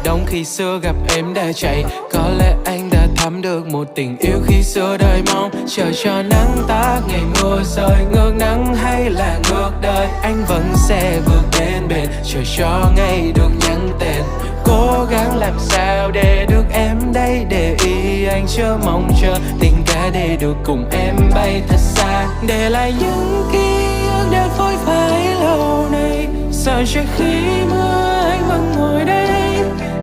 đông khi xưa gặp em đã chạy. Có lẽ anh đã thắm được một tình yêu khi xưa đời mong chờ cho nắng tắt ngày mưa rơi. Ngược nắng hay là ngược đời, anh vẫn sẽ bước đến bên chờ cho ngày được nhắn tên. Cố gắng làm sao để được em đây để ý anh, chờ mong chờ tình cả để được cùng em bay thật xa, để lại những ký ức đã phôi phai lâu nay. Sao cho khi mưa anh vẫn ngồi đây